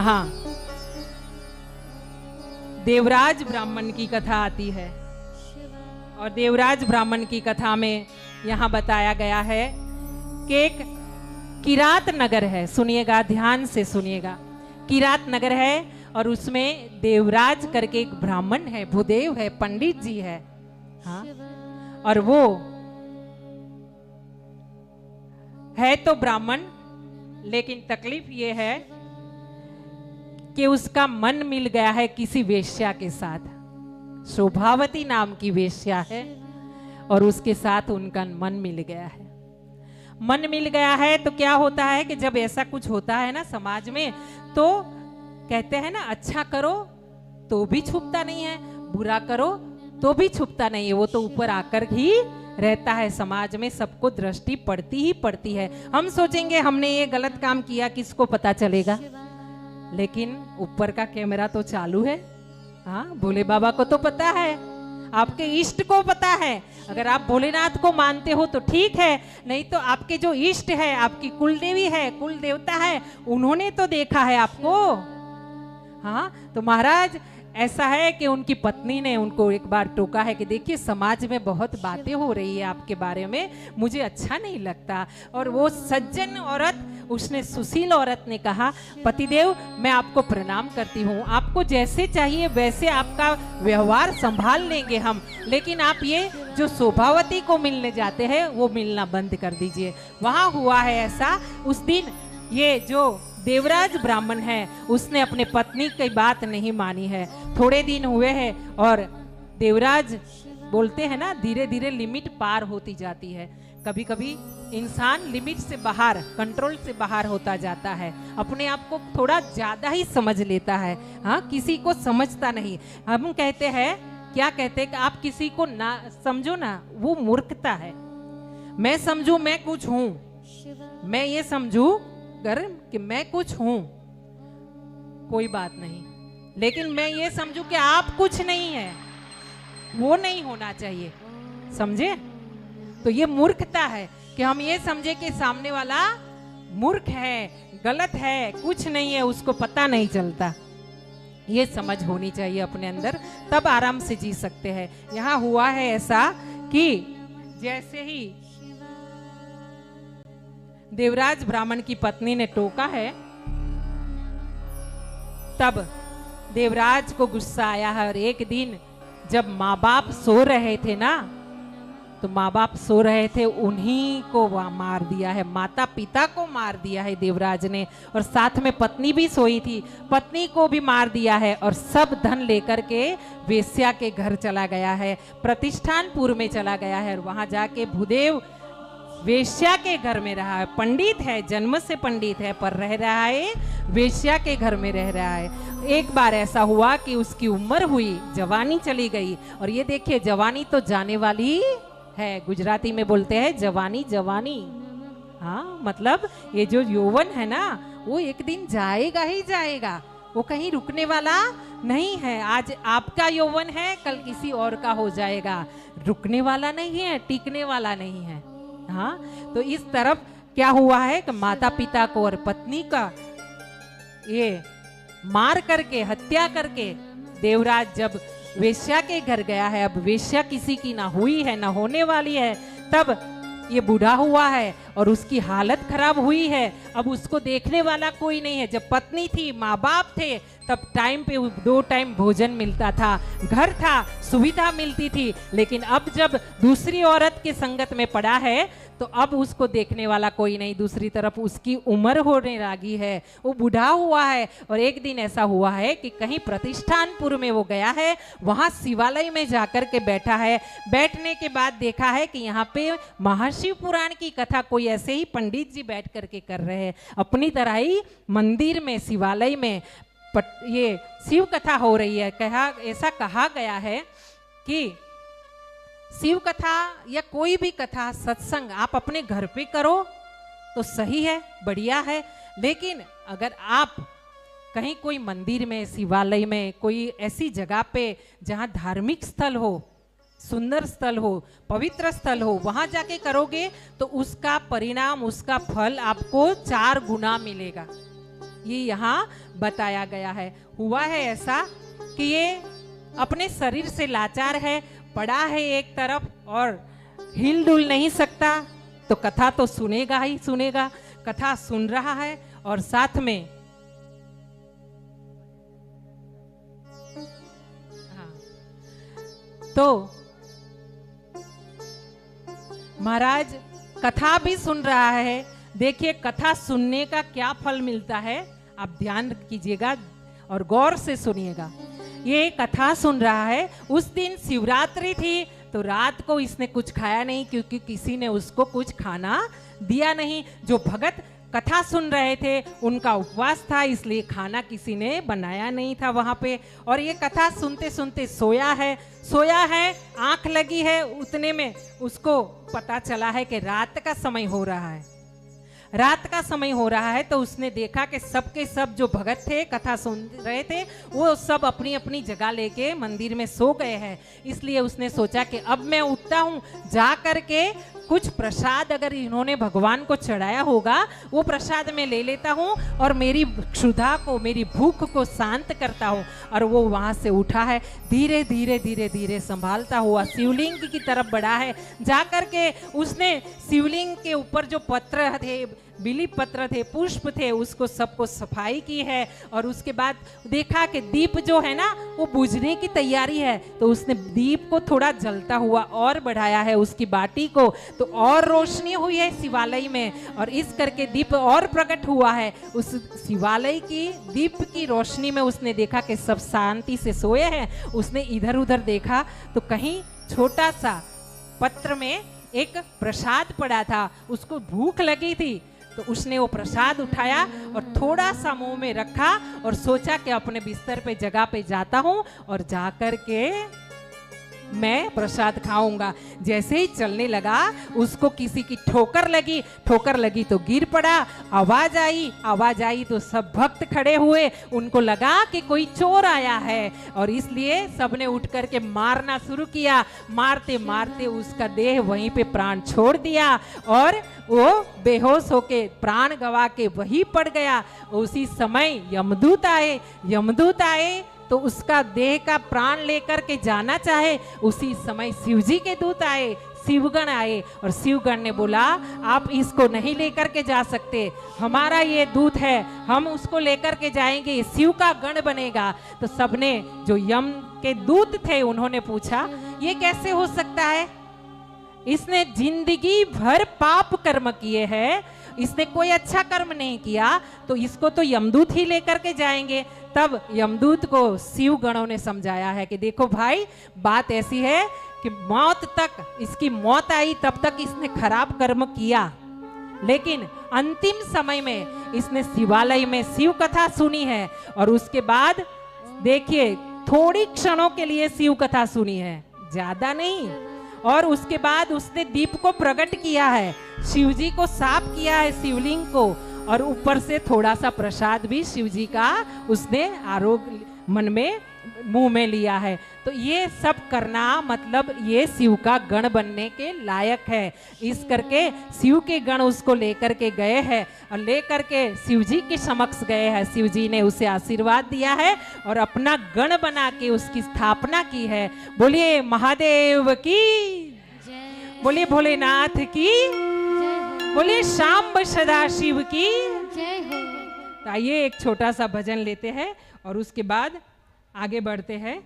हाँ, देवराज ब्राह्मण की कथा आती है और देवराज ब्राह्मण की कथा में यहाँ बताया गया है कि एक किरात नगर है। सुनिएगा, ध्यान से सुनिएगा। किरात नगर है और उसमें देवराज करके एक ब्राह्मण है, भूदेव है, पंडित जी है। हाँ, और वो है तो ब्राह्मण, लेकिन तकलीफ ये है कि उसका मन मिल गया है किसी वेश्या के साथ। शोभावती नाम की वेश्या है और उसके साथ उनका मन मिल गया है। मन मिल गया है तो क्या होता है कि जब ऐसा कुछ होता है ना समाज में, तो कहते हैं ना, अच्छा करो तो भी छुपता नहीं है, बुरा करो तो भी छुपता नहीं है, वो तो ऊपर आकर ही रहता है। समाज में सबको दृष्टि पड़ती ही पड़ती है। हम सोचेंगे हमने ये गलत काम किया, किसको पता चलेगा, लेकिन ऊपर का कैमरा तो चालू है। हाँ, भोले बाबा को तो पता है, आपके इष्ट को पता है। अगर आप भोलेनाथ को मानते हो तो ठीक है, नहीं तो आपके जो इष्ट है, आपकी कुल देवी है, कुल देवता है, उन्होंने तो देखा है आपको। हाँ, तो महाराज ऐसा है कि उनकी पत्नी ने उनको एक बार टोका है कि देखिए समाज में बहुत बातें हो रही है आपके बारे में, मुझे अच्छा नहीं लगता। और वो सज्जन औरत, उसने सुशील औरत ने कहा, पतिदेव मैं आपको प्रणाम करती हूँ, आपको जैसे चाहिए वैसे आपका व्यवहार संभाल लेंगे हम, लेकिन आप ये जो शोभावती को मिलने जाते हैं वो मिलना बंद कर दीजिए। वहाँ हुआ है ऐसा, उस दिन ये जो देवराज ब्राह्मण है उसने अपने पत्नी की बात नहीं मानी है। थोड़े दिन हुए हैं और देवराज बोलते हैं ना, धीरे धीरे लिमिट पार होती जाती है। कभी कभी इंसान लिमिट से बाहर, कंट्रोल से बाहर होता जाता है, अपने आप को थोड़ा ज्यादा ही समझ लेता है। हाँ, किसी को समझता नहीं। हम कहते हैं, क्या कहते हैं कि आप किसी को ना समझो ना, वो मूर्खता है। मैं समझू मैं कुछ हूं, मैं ये समझू कर कि मैं कुछ हूं, कोई बात नहीं, लेकिन मैं ये समझू कि आप कुछ नहीं है, वो नहीं होना चाहिए। समझे? तो ये मूर्खता है कि हम ये समझे कि सामने वाला मूर्ख है, गलत है, कुछ नहीं है, उसको पता नहीं चलता। ये समझ होनी चाहिए अपने अंदर, तब आराम से जी सकते हैं। यहाँ हुआ है ऐसा कि जैसे ही देवराज ब्राह्मण की पत्नी ने टोका है, तब देवराज को गुस्सा आया है। और एक दिन जब माँ बाप सो रहे थे ना, तो माँ बाप सो रहे थे, उन्हीं को मार दिया है, माता पिता को मार दिया है देवराज ने, और साथ में पत्नी भी सोई थी, पत्नी को भी मार दिया है, और सब धन लेकर के वेश्या के घर चला गया है, प्रतिष्ठानपुर में चला गया है, और वहां जाके भूदेव वेश्या के घर में रहा है। पंडित है, जन्म से पंडित है, पर रह रहा है वेश्या के घर में रह रहा है। एक बार ऐसा हुआ कि उसकी उम्र हुई, जवानी चली गई, और ये देखिए जवानी तो जाने वाली है, गुजराती में बोलते हैं जवानी जवानी। हाँ, मतलब ये जो यौवन है ना, वो एक दिन जाएगा ही जाएगा, वो कहीं रुकने वाला नहीं है। आज आपका यौवन है, कल किसी और का हो जाएगा, रुकने वाला नहीं है, टिकने वाला नहीं है। हाँ, तो इस तरफ क्या हुआ है कि माता पिता को और पत्नी का ये मार करके, हत्या करके देवराज जब वेश्या के घर गया है, अब वेश्या किसी की ना हुई है ना होने वाली है, तब ये बूढ़ा हुआ है और उसकी हालत खराब हुई है। अब उसको देखने वाला कोई नहीं है। जब पत्नी थी, माँ बाप थे, तब टाइम पे 2 टाइम भोजन मिलता था, घर था, सुविधा मिलती थी, लेकिन अब जब दूसरी औरत के संगत में पड़ा है तो अब उसको देखने वाला कोई नहीं। दूसरी तरफ उसकी उम्र होने लगी है, वो बूढ़ा हुआ है। और एक दिन ऐसा हुआ है कि कहीं प्रतिष्ठानपुर में वो गया है, वहां शिवालय में जाकर के बैठा है। बैठने के बाद देखा है कि यहाँ पे महाशिव पुराण की कथा कोई ऐसे ही पंडित जी बैठ करके कर रहे हैं, अपनी तरह ही मंदिर में, शिवालय में ये शिव कथा हो रही है। ऐसा कहा गया है कि शिव कथा या कोई भी कथा, सत्संग आप अपने घर पे करो तो सही है, बढ़िया है, लेकिन अगर आप कहीं कोई मंदिर में, शिवालय में, कोई ऐसी जगह पे जहां धार्मिक स्थल हो, सुंदर स्थल हो, पवित्र स्थल हो, वहां जाके करोगे तो उसका परिणाम, उसका फल आपको 4 गुना मिलेगा। ये यहाँ बताया गया है। हुआ है ऐसा कि ये अपने शरीर से लाचार है, पड़ा है एक तरफ और हिल डुल नहीं सकता, तो कथा तो सुनेगा ही सुनेगा। कथा सुन रहा है और साथ में तो महाराज कथा भी सुन रहा है। देखिए कथा सुनने का क्या फल मिलता है, आप ध्यान कीजिएगा और गौर से सुनिएगा। ये कथा सुन रहा है। उस दिन शिवरात्रि थी, तो रात को इसने कुछ खाया नहीं, क्योंकि किसी ने उसको कुछ खाना दिया नहीं। जो भगत कथा सुन रहे थे उनका उपवास था, इसलिए खाना किसी ने बनाया नहीं था वहां पे। और ये कथा सुनते सुनते सोया है, आंख लगी है, उतने में उसको पता चला है कि रात का समय हो रहा है। रात का समय हो रहा है तो उसने देखा कि सबके सब जो भगत थे, कथा सुन रहे थे, वो सब अपनी अपनी जगह लेके मंदिर में सो गए हैं। इसलिए उसने सोचा कि अब मैं उठता हूँ, जा करके कुछ प्रसाद अगर इन्होंने भगवान को चढ़ाया होगा वो प्रसाद मैं ले लेता हूँ और मेरी क्षुधा को, मेरी भूख को शांत करता हूँ। और वो वहां से उठा है, धीरे धीरे धीरे धीरे संभालता हुआ शिवलिंग की तरफ बढ़ा है। जाकर के उसने शिवलिंग के ऊपर जो पत्र थे, बिली पत्र थे, पुष्प थे, उसको सबको सफाई की है। और उसके बाद देखा कि दीप जो है ना वो बुझने की तैयारी है, तो उसने दीप को थोड़ा जलता हुआ और बढ़ाया है, उसकी बाटी को, तो और रोशनी हुई है शिवालय में। और इस करके दीप और प्रकट हुआ है। उस शिवालय की दीप की रोशनी में उसने देखा कि सब शांति से सोए हैं। उसने इधर उधर देखा तो कहीं छोटा सा पत्र में एक प्रसाद पड़ा था, उसको भूख लगी थी, तो उसने वो प्रसाद उठाया और थोड़ा सा मुंह में रखा और सोचा कि अपने बिस्तर पे जगह पे जाता हूं और जाकर के मैं प्रसाद खाऊंगा। जैसे ही चलने लगा उसको किसी की ठोकर लगी तो गिर पड़ा। आवाज आई तो सब भक्त खड़े हुए, उनको लगा कि कोई चोर आया है और इसलिए सबने उठ करके मारना शुरू किया। मारते मारते उसका देह वहीं पे प्राण छोड़ दिया और वो बेहोश होके प्राण गवा के वहीं पड़ गया। उसी समय यमदूत आए तो उसका देह का प्राण लेकर के जाना चाहे, उसी समय शिवजी के दूत आए, शिवगण आए और शिवगण ने बोला आप इसको नहीं लेकर के जा सकते, हमारा ये दूत है, हम उसको लेकर के जाएंगे, शिव का गण बनेगा। तो सबने जो यम के दूत थे उन्होंने पूछा ये कैसे हो सकता है, इसने जिंदगी भर पाप कर्म किए हैं, इसने कोई अच्छा कर्म नहीं किया, तो इसको तो यमदूत ही लेकर के जाएंगे। तब यमदूत को शिव गणों ने समझाया है कि देखो भाई, बात ऐसी है कि मौत तक, इसकी मौत आई तब तक इसने खराब कर्म किया, लेकिन अंतिम समय में इसने शिवालय में शिव कथा सुनी है और उसके बाद देखिए थोड़ी क्षणों के लिए शिव कथा सुनी है, ज्यादा नहीं। और उसके बाद उसने दीप को प्रकट किया है, शिवजी को साफ किया है शिवलिंग को, और ऊपर से थोड़ा सा प्रसाद भी शिवजी का उसने आरोग्य मन में मुंह में लिया है। तो ये सब करना मतलब ये शिव का गण बनने के लायक है। इस करके शिव के गण उसको लेकर के गए हैं और लेकर के शिवजी के समक्ष गए हैं। शिवजी ने उसे आशीर्वाद दिया है और अपना गण बना के उसकी स्थापना की है। बोलिए महादेव की, बोलिए भोलेनाथ की, बोलिए शांब सदाशिव की जय हो। आइए एक छोटा सा भजन लेते हैं और उसके बाद आगे बढ़ते हैं।